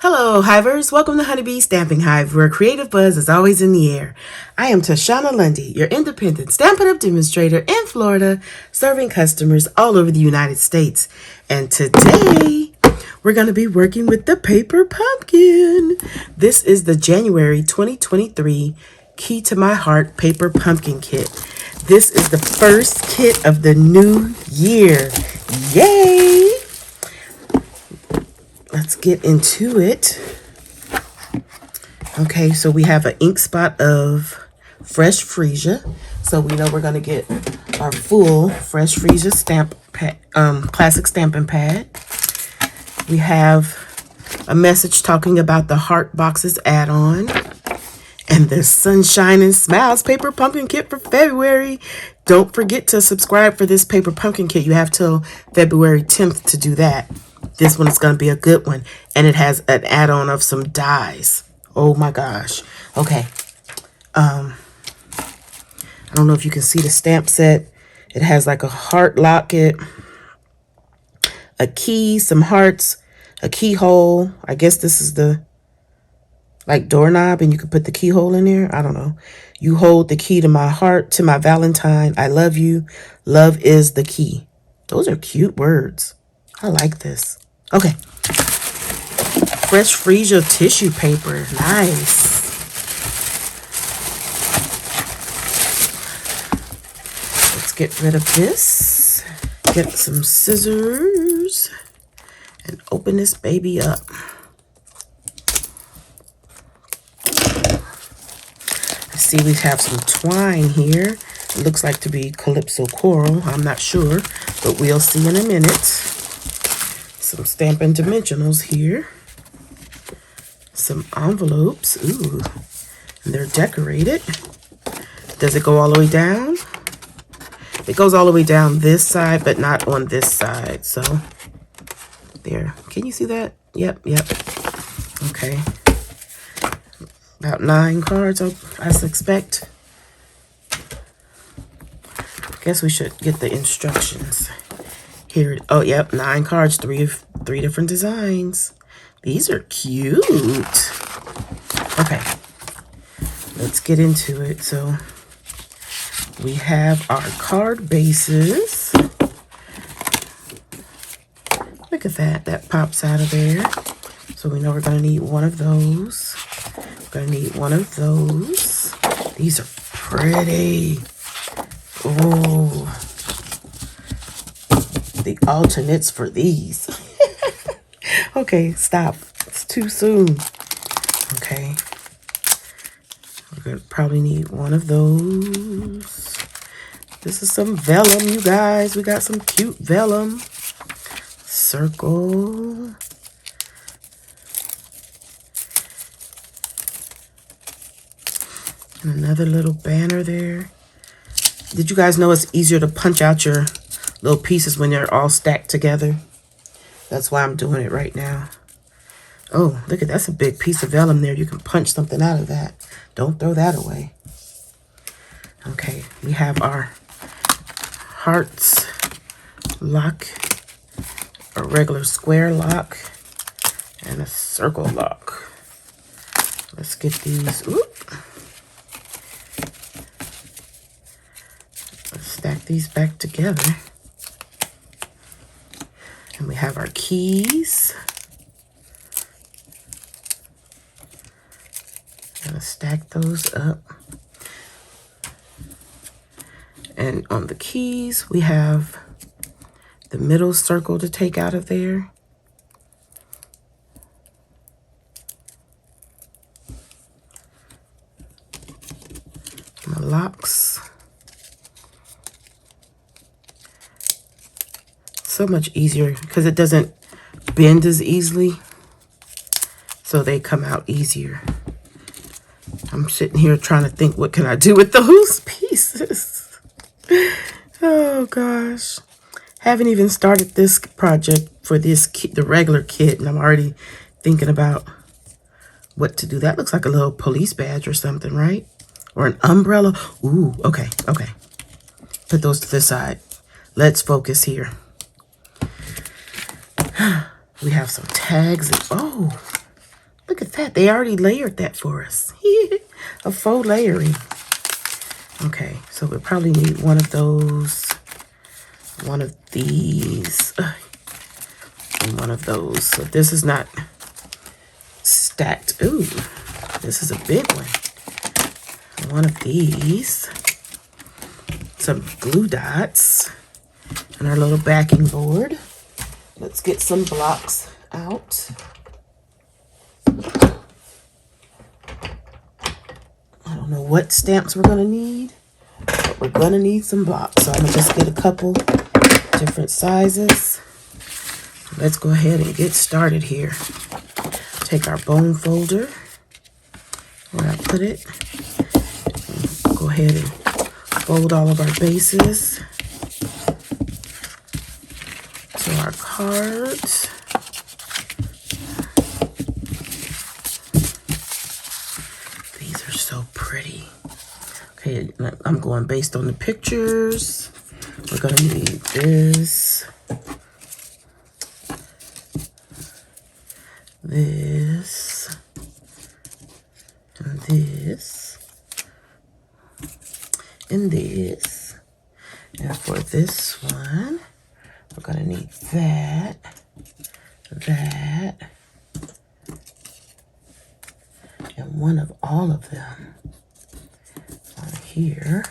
Hello, Hivers. Welcome to Honeybee Stamping Hive, where creative buzz is always in the air. I am Tashana Lundy, your independent Stampin' Up Demonstrator in Florida, serving customers all over the United States. And today, we're going to be working with the paper pumpkin. This is the January 2023 Key to My Heart Paper Pumpkin Kit. This is the first kit of the new year. Yay! Let's get into it. Okay, so we have an ink spot of Fresh Freesia. So we know we're going to get our full Fresh Freesia stamp pad, classic stamping pad. We have a message talking about the Heart Boxes add-on. And the Sunshine and Smiles Paper Pumpkin Kit for February. Don't forget to subscribe for this Paper Pumpkin Kit. You have till February 10th to do that. This one is going to be a good one. And it has an add-on of some dies. Oh my gosh. Okay. I don't know if you can see the stamp set. It has like a heart locket, a key, some hearts, a keyhole. I guess this is the like doorknob and you can put the keyhole in there. I don't know. You hold the key to my heart, to my Valentine. I love you. Love is the key. Those are cute words. I like this. Okay. Fresh Freesia tissue paper. Nice. Let's get rid of this. Get some scissors and open this baby up. I see we have some twine here. It looks like to be Calypso Coral. I'm not sure, but we'll see in a minute. Some Stampin' Dimensionals here. Some envelopes. Ooh, and they're decorated. Does it go all the way down? It goes all the way down this side, but not on this side. So, there. Can you see that? Yep. Okay. About 9 cards, I suspect. Guess we should get the instructions. Here, oh, yep, 9 cards, three different designs. These are cute. Okay, let's get into it. So we have our card bases. Look at that, that pops out of there. So we know we're gonna need one of those. We're gonna need one of those. These are pretty. Oh. The alternates for these. Okay, stop. It's too soon. Okay. We're going to probably need one of those. This is some vellum, you guys. We got some cute vellum. Circle. And another little banner there. Did you guys know it's easier to punch out your little pieces when they're all stacked together? That's why I'm doing it right now. Oh, look at that's a big piece of vellum there. You can punch something out of that. Don't throw that away. Okay, we have our hearts lock, a regular square lock, and a circle lock. Let's get these. Oop. Let's stack these back together. And we have our keys. Gonna stack those up. And on the keys, we have the middle circle to take out of there. And the locks. So much easier because it doesn't bend as easily, so they come out easier. I'm sitting here trying to think, what can I do with those pieces? Oh gosh, haven't even started this project for this kit, the regular kit, and I'm already thinking about what to do. That looks like a little police badge or something, right? Or an umbrella. Ooh, okay. Put those to the side. Let's focus here. We have some tags. Oh, that. They already layered that for us. A faux layering. Okay, so we probably need one of those, one of these, and one of those. So this is not stacked. Ooh, this is a big one. One of these. Some glue dots. And our little backing board. Let's get some blocks out. I don't know what stamps we're gonna need, but we're gonna need some blocks. So I'm gonna just get a couple different sizes. Let's go ahead and get started here. Take our bone folder, where I put it. Go ahead and fold all of our bases to our cards. These are so pretty. Okay, I'm going based on the pictures. We're gonna need this, this, and this, and this. And for this one, we're gonna need that, that, and one of all of them on here.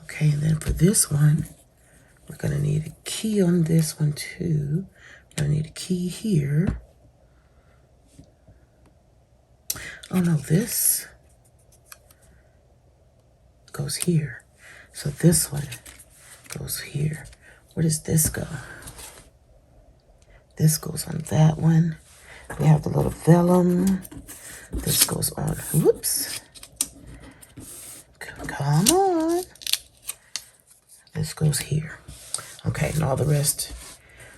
Okay, and then for this one, we're gonna need a key on this one too. We're gonna need a key here. Oh no, this goes here. So this one goes here. Where does this go? This goes on that one. We have the little vellum. This goes on. Whoops. Come on. This goes here. Okay, and all the rest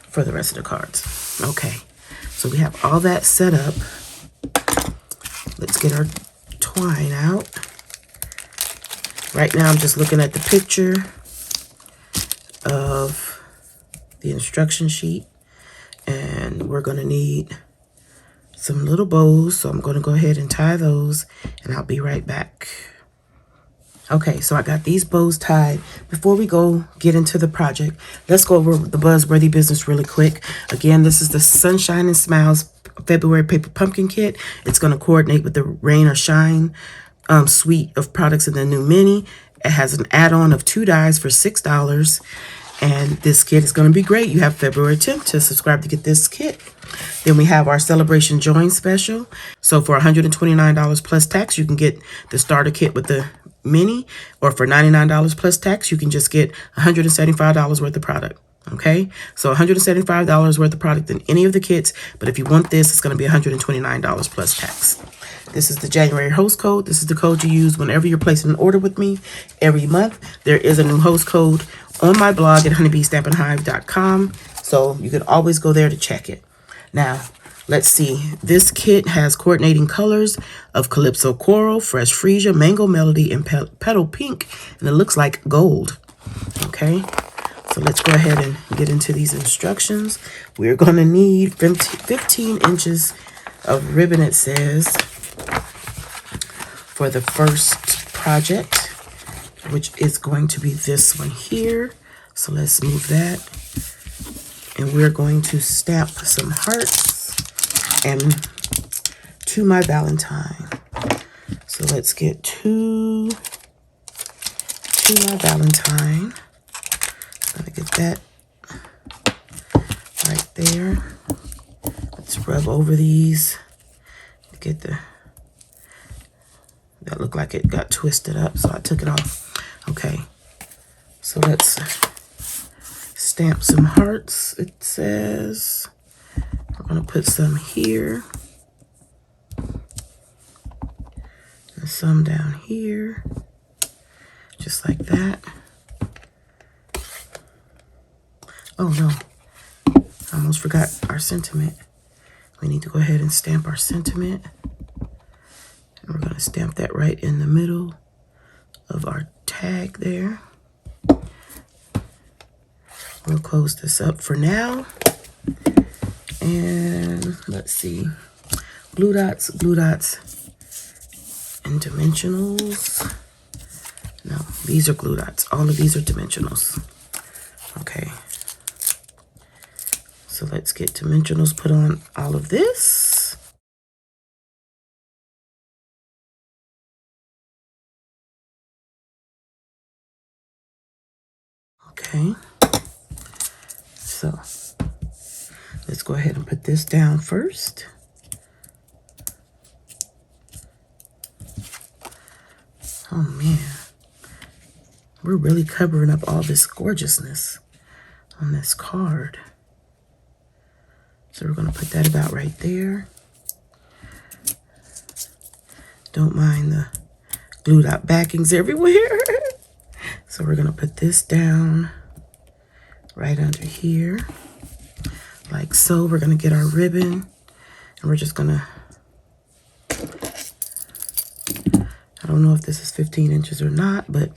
for the rest of the cards. Okay, so we have all that set up. Let's get our twine out. Right now, I'm just looking at the picture of the instruction sheet. And we're going to need some little bows. So I'm going to go ahead and tie those. And I'll be right back. Okay, so I got these bows tied. Before we go get into the project, let's go over the Buzzworthy business really quick. Again, this is the Sunshine and Smiles February Paper Pumpkin Kit. It's going to coordinate with the Rain or Shine suite of products in the new mini. It has an add-on of 2 dies for $6. And this kit is going to be great. You have February 10th to subscribe to get this kit. Then we have our Celebration Join special. So for $129 plus tax, you can get the starter kit with the mini, or for $99 plus tax, you can just get $175 worth of product. Okay, so $175 worth of product in any of the kits, but if you want this, it's going to be $129 plus tax. This is the January host code. This is the code you use whenever you're placing an order with me every month. There is a new host code on my blog at honeybeestampinhive.com, so you can always go there to check it. Now, let's see. This kit has coordinating colors of Calypso Coral, Fresh Freesia, Mango Melody, and Petal Pink, and it looks like gold. Okay, so let's go ahead and get into these instructions. We're going to need 15 inches of ribbon, it says, for the first project, which is going to be this one here. So let's move that. And we're going to stamp some hearts and To My Valentine. So let's get To My Valentine. Gotta get that right there. Let's rub over these to get that looked like it got twisted up, so I took it off. Okay, so let's stamp some hearts. It says we're gonna put some here and some down here, just like that. Oh no, I almost forgot our sentiment. We need to go ahead and stamp our sentiment. And we're going to stamp that right in the middle of our tag there. We'll close this up for now. And let's see, glue dots, and dimensionals. No, these are glue dots. All of these are dimensionals. Okay. So let's get dimensionals put on all of this. Okay. So let's go ahead and put this down first. Oh man, we're really covering up all this gorgeousness on this card. So we're going to put that about right there. Don't mind the glued out backings everywhere. So we're going to put this down right under here, like so. We're going to get our ribbon, and we're just going to, I don't know if this is 15 inches or not, but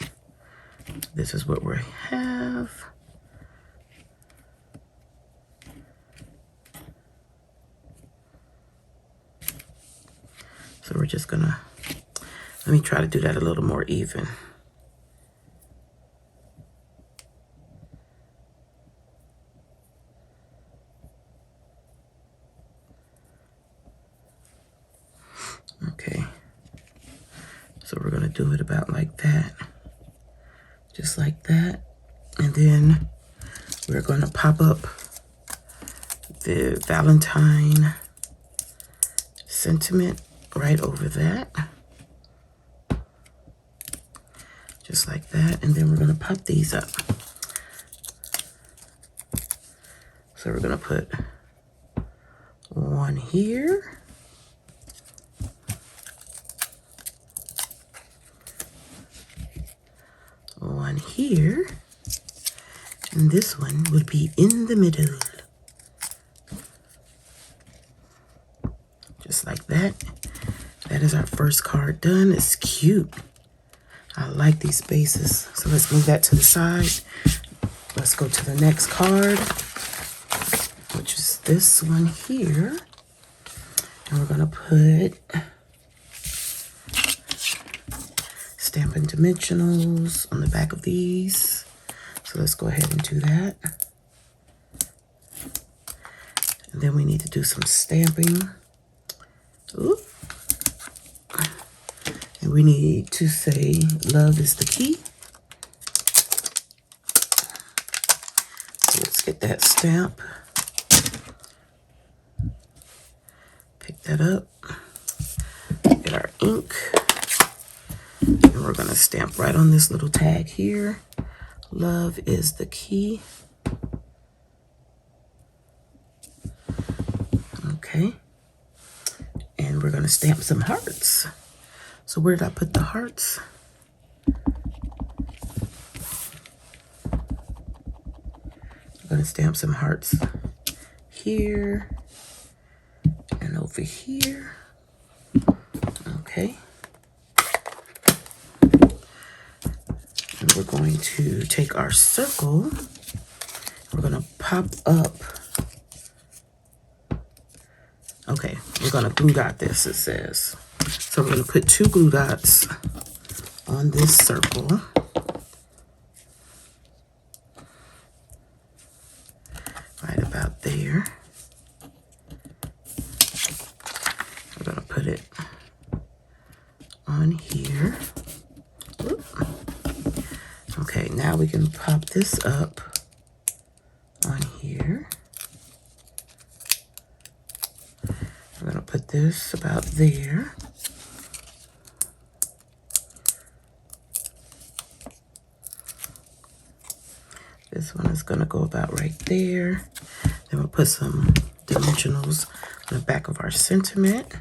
this is what we have. So we're just gonna, let me try to do that a little more even. Okay. So we're gonna do it about like that. Just like that. And then we're gonna pop up the Valentine sentiment right over that. Just like that. And then we're gonna pop these up. So we're gonna put one here. One here. And this one would be in the middle. Just like that. That is our first card done. It's cute. I like these bases. So let's move that to the side. Let's go to the next card, which is this one here. And we're gonna put Stampin' Dimensionals on the back of these. So let's go ahead and do that. And then we need to do some stamping. Ooh. And we need to say, love is the key. So let's get that stamp. Pick that up. Get our ink. And we're going to stamp right on this little tag here. Love is the key. Okay. And we're going to stamp some hearts. So where did I put the hearts? I'm going to stamp some hearts here and over here. Okay. And we're going to take our circle. We're going to pop up. Okay, we're going to glue dot this, it says. So we're going to put 2 glue dots on this circle. Right about there. We're going to put it on here. Oop. Okay, now we can pop this up on here. We're going to put this about there. This one is going to go about right there. Then we'll put some dimensionals on the back of our sentiment.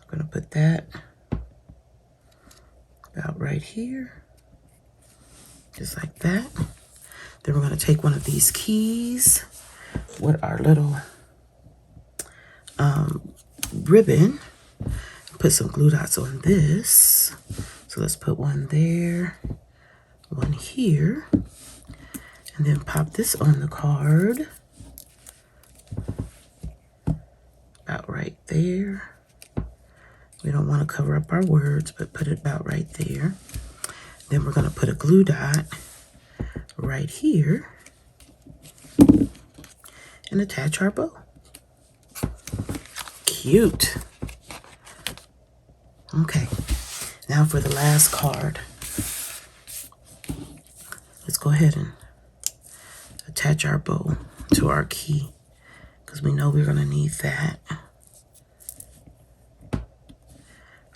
I'm going to put that about right here. Just like that. Then we're going to take one of these keys with our little ribbon. Put some glue dots on this. So let's put one there, one here, and then pop this on the card. About right there. We don't want to cover up our words, but put it about right there. Then we're going to put a glue dot right here and attach our bow. Cute. Okay, now for the last card. Let's go ahead and attach our bow to our key because we know we're going to need that.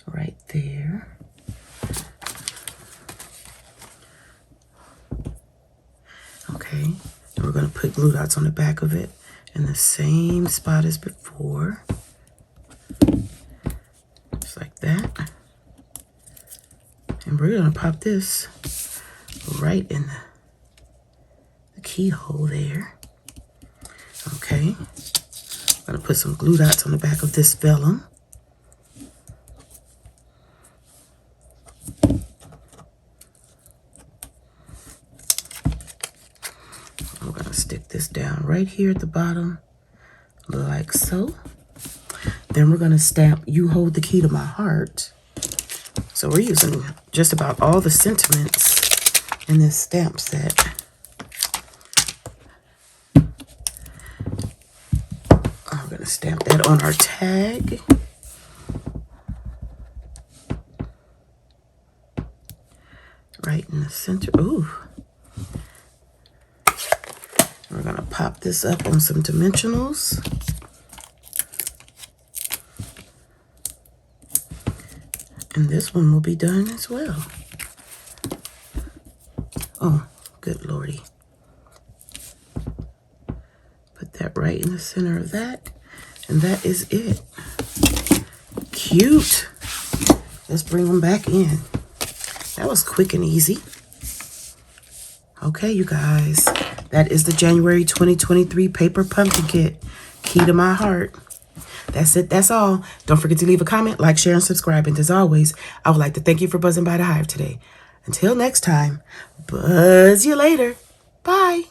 Right there. Okay, and we're going to put glue dots on the back of it in the same spot as before. Just like that. And we're going to pop this right in the keyhole there. Okay, I'm going to put some glue dots on the back of this vellum. I'm going to stick this down right here at the bottom, like so. Then we're going to stamp "You Hold the Key to My Heart." So we're using just about all the sentiments in this stamp set. I'm going to stamp that on our tag. Right in the center. Ooh. We're going to pop this up on some dimensionals. And this one will be done as well. Oh, good lordy. Put that right in the center of that. And that is it. Cute. Let's bring them back in. That was quick and easy. Okay, you guys. That is the January 2023 Paper Pumpkin Kit. Key to My Heart. That's it. That's all. Don't forget to leave a comment, like, share, and subscribe. And as always, I would like to thank you for buzzing by the Hive today. Until next time, buzz you later. Bye.